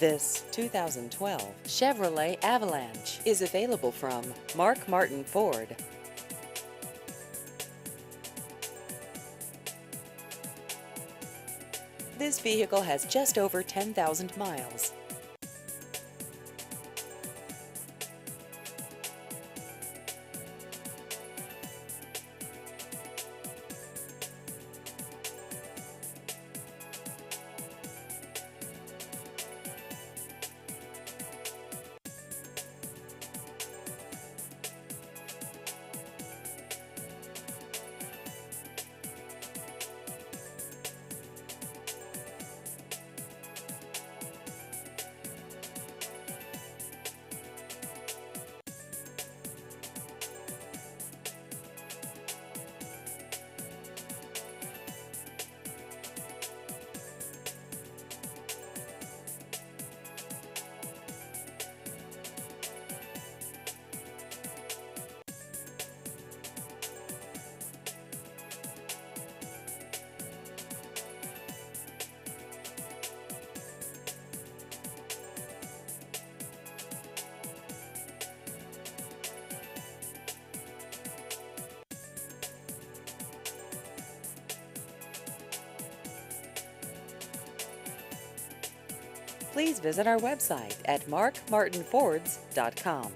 This 2012 Chevrolet Avalanche is available from Mark Martin Ford. This vehicle has just over 10,000 miles. Please visit our website at markmartinfords.com.